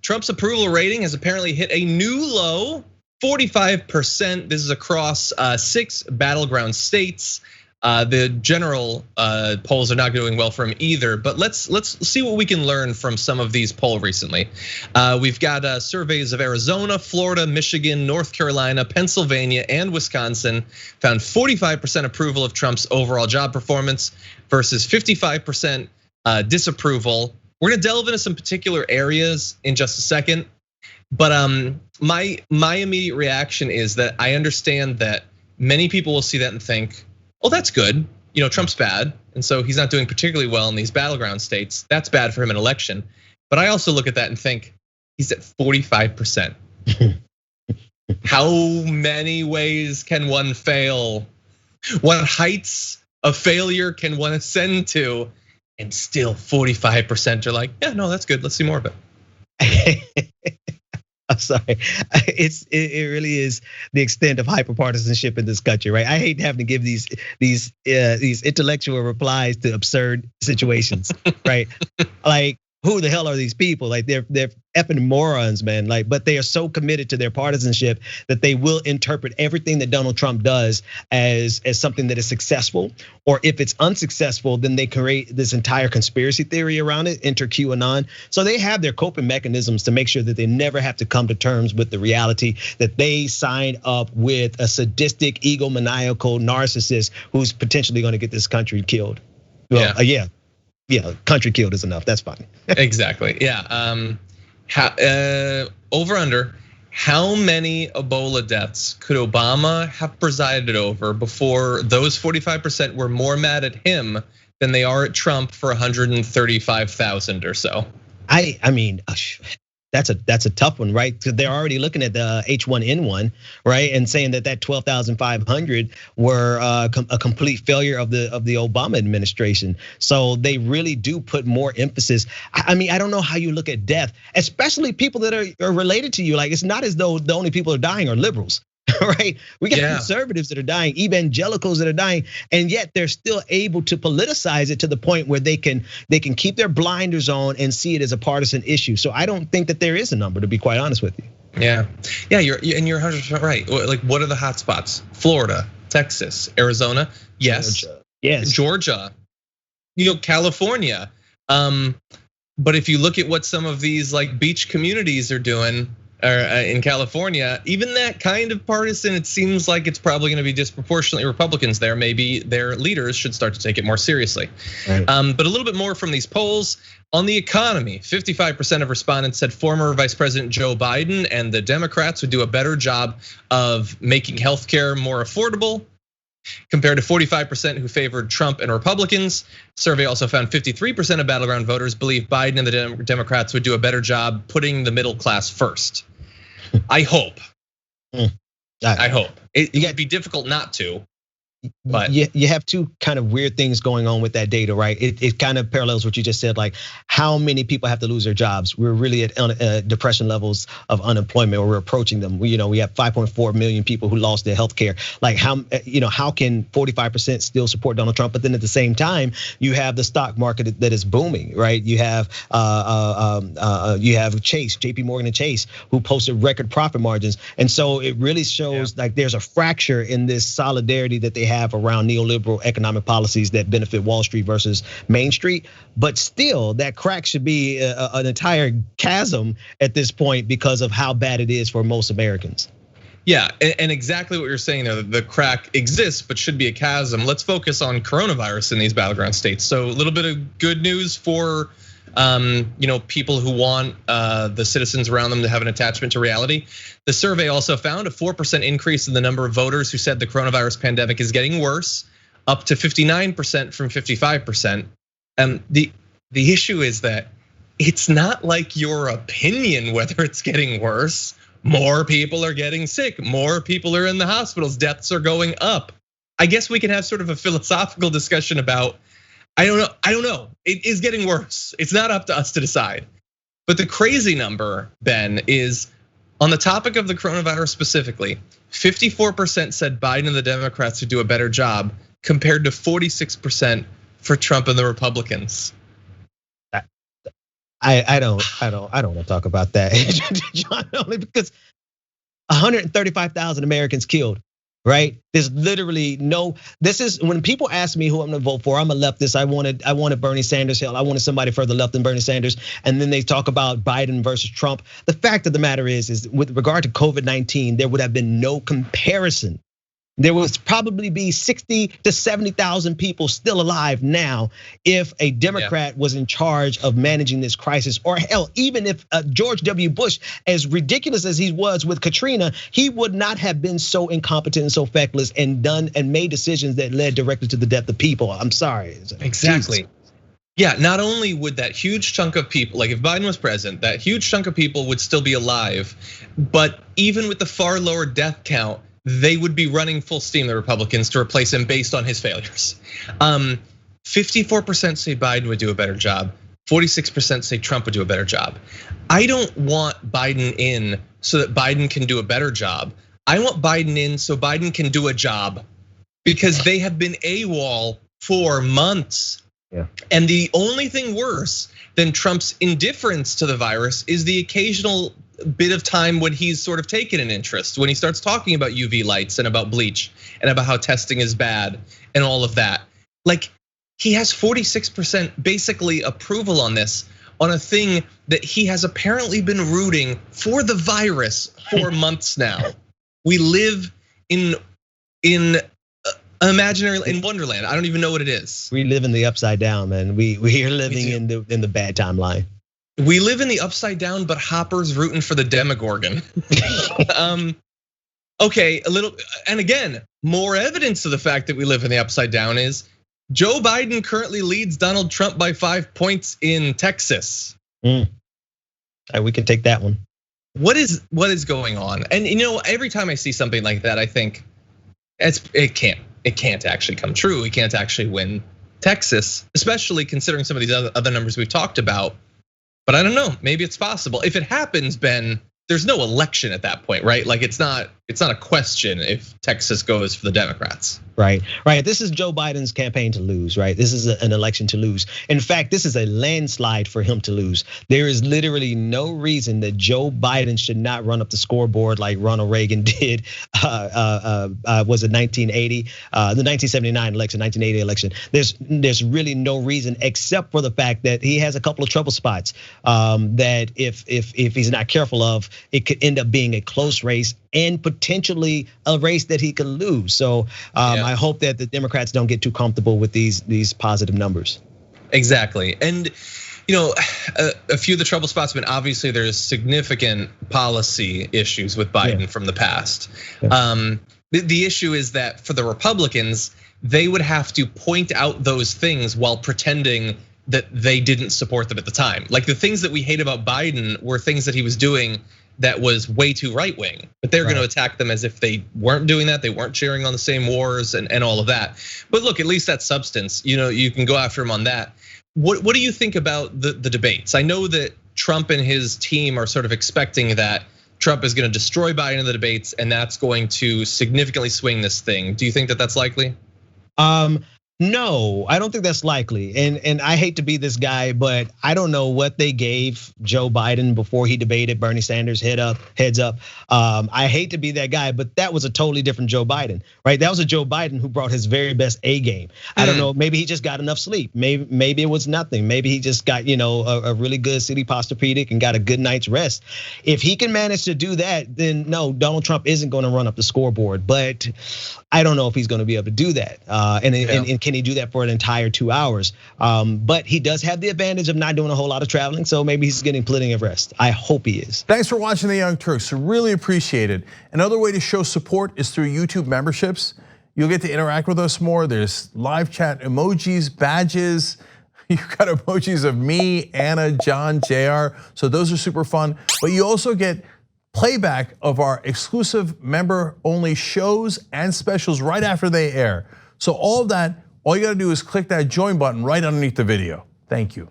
Trump's approval rating has apparently hit a new low, 45%. This is across 6 battleground states. The general polls are not doing well for him either, but let's see what we can learn from some of these polls recently. We've got surveys of Arizona, Florida, Michigan, North Carolina, Pennsylvania, and Wisconsin found 45% approval of Trump's overall job performance versus 55% disapproval. We're gonna delve into some particular areas in just a second, but my immediate reaction is that I understand that many people will see that and think, well, that's good. Trump's bad, and so he's not doing particularly well in these battleground states. That's bad for him in election. But I also look at that and think he's at 45%. How many ways can one fail? What heights of failure can one ascend to? And still 45% are like, yeah, no, that's good. Let's see more of it. I'm sorry. It really is the extent of hyperpartisanship in this country, right? I hate having to give these intellectual replies to absurd situations, right? Like, who the hell are these people? Like, they're effing morons, man. Like, but they are so committed to their partisanship that they will interpret everything that Donald Trump does as something that is successful. Or if it's unsuccessful, then they create this entire conspiracy theory around it, enter QAnon. So they have their coping mechanisms to make sure that they never have to come to terms with the reality that they signed up with a sadistic, egomaniacal narcissist who's potentially gonna get this country killed. Well, yeah, country killed is enough. That's fine. Exactly. Yeah. Over under, how many Ebola deaths could Obama have presided over before those 45% were more mad at him than they are at Trump for 135,000 or so? I mean, that's a tough one, right? Because they're already looking at the H1N1, right, and saying that 12,500 were a complete failure of the Obama administration. So they really do put more emphasis. I mean, I don't know how you look at death, especially people that are related to you. Like, it's not as though the only people who are dying are liberals. Right? We got conservatives that are dying, evangelicals that are dying, and yet they're still able to politicize it to the point where they can keep their blinders on and see it as a partisan issue. So I don't think that there is a number, to be quite honest with you. Yeah, you're 100% right. Like, what are the hot spots? Florida, Texas, Arizona, yes, Georgia, California. But if you look at what some of these like beach communities are doing in California, even that kind of partisan, it seems like it's probably gonna be disproportionately Republicans there. Maybe their leaders should start to take it more seriously. Right. But a little bit more from these polls. On the economy, 55% of respondents said former Vice President Joe Biden and the Democrats would do a better job of making healthcare more affordable, compared to 45% who favored Trump and Republicans. Survey also found 53% of battleground voters believe Biden and the Democrats would do a better job putting the middle class first. I hope. I hope. It would be difficult not to. But you have two kind of weird things going on with that data, right? It kind of parallels what you just said, like how many people have to lose their jobs. We're really at depression levels of unemployment, or we're approaching them. We have 5.4 million people who lost their health care. Like how can 45% still support Donald Trump? But then at the same time, you have the stock market that is booming, right? You have Chase, JP Morgan and Chase, who posted record profit margins. And so it really shows like there's a fracture in this solidarity that they have around neoliberal economic policies that benefit Wall Street versus Main Street. But still, that crack should be an entire chasm at this point because of how bad it is for most Americans. Yeah, and exactly what you're saying there, the crack exists, but should be a chasm. Let's focus on coronavirus in these battleground states. So a little bit of good news for people who want the citizens around them to have an attachment to reality. The survey also found a 4% increase in the number of voters who said the coronavirus pandemic is getting worse, up to 59% from 55%. And the issue is that it's not like your opinion whether it's getting worse. More people are getting sick, more people are in the hospitals, deaths are going up. I guess we can have sort of a philosophical discussion about, I don't know. It is getting worse. It's not up to us to decide. But the crazy number, Ben, is on the topic of the coronavirus specifically, 54% said Biden and the Democrats would do a better job, compared to 46% for Trump and the Republicans. I don't want to talk about that, John, only because 135,000 Americans killed, right? There's literally no, this is when people ask me who I'm gonna vote for, I'm a leftist. I wanted Bernie Sanders, hell, I wanted somebody further left than Bernie Sanders. And then they talk about Biden versus Trump. The fact of the matter is with regard to COVID-19, there would have been no comparison. There would probably be 60 to 70,000 people still alive now if a Democrat was in charge of managing this crisis, or hell, even if George W. Bush, as ridiculous as he was with Katrina, he would not have been so incompetent and so feckless and made decisions that led directly to the death of people. I'm sorry. Exactly. Jesus. Yeah, not only would that huge chunk of people, like if Biden was president, that huge chunk of people would still be alive, but even with the far lower death count, they would be running full steam, the Republicans, to replace him based on his failures. 54% say Biden would do a better job. 46% say Trump would do a better job. I don't want Biden in so that Biden can do a better job. I want Biden in so Biden can do a job, because they have been AWOL for months. Yeah. And the only thing worse than Trump's indifference to the virus is the occasional bit of time when he's sort of taken an interest, when he starts talking about UV lights and about bleach and about how testing is bad and all of that. Like, he has 46% basically approval on this, on a thing that he has apparently been rooting for the virus for months now. We live in imaginary, in Wonderland. I don't even know what it is. We live in the upside down, man. We are living in the bad timeline. We live in the upside down, but Hopper's rooting for the Demogorgon. Okay, a little, and again, more evidence of the fact that we live in the upside down is Joe Biden currently leads Donald Trump by 5 points in Texas. We can take that one. What is going on? And every time I see something like that, I think it can't actually come true. He can't actually win Texas, especially considering some of these other numbers we've talked about. But I don't know, maybe it's possible. If it happens, Ben, there's no election at that point, right? Like it's not a question if Texas goes for the Democrats. Right. This is Joe Biden's campaign to lose, right? This is an election to lose. In fact, this is a landslide for him to lose. There is literally no reason that Joe Biden should not run up the scoreboard like Ronald Reagan did. Was it 1980? The 1979 election, 1980 election. There's really no reason except for the fact that he has a couple of trouble spots that if he's not careful of, it could end up being a close race and potentially a race that he could lose. So I hope that the Democrats don't get too comfortable with these positive numbers. Exactly. And a few of the trouble spots have been, obviously there's significant policy issues with Biden from the past. The issue is that for the Republicans, they would have to point out those things while pretending that they didn't support them at the time. Like the things that we hate about Biden were things that he was doing that was way too right wing, but they're going to attack them as if they weren't doing that. They weren't cheering on the same wars and all of that. But look, at least that's substance. You can go after him on that. What do you think about the debates? I know that Trump and his team are sort of expecting that Trump is going to destroy Biden in the debates, and that's going to significantly swing this thing. Do you think that that's likely? No, I don't think that's likely. And I hate to be this guy, but I don't know what they gave Joe Biden before he debated Bernie Sanders heads up. I hate to be that guy, but that was a totally different Joe Biden, right? That was a Joe Biden who brought his very best A game. I don't know, maybe he just got enough sleep. Maybe it was nothing. Maybe he just got, a really good city posturepedic and got a good night's rest. If he can manage to do that, then no, Donald Trump isn't going to run up the scoreboard, but I don't know if he's going to be able to do that. And can he do that for an entire 2 hours? But he does have the advantage of not doing a whole lot of traveling, so maybe he's getting plenty of rest. I hope he is. Thanks for watching the Young Turks. Really appreciate it. Another way to show support is through YouTube memberships. You'll get to interact with us more. There's live chat emojis, badges. You've got emojis of me, Anna, John, JR. So those are super fun. But you also get playback of our exclusive member-only shows and specials right after they air. So all of that, all you gotta do is click that join button right underneath the video. Thank you.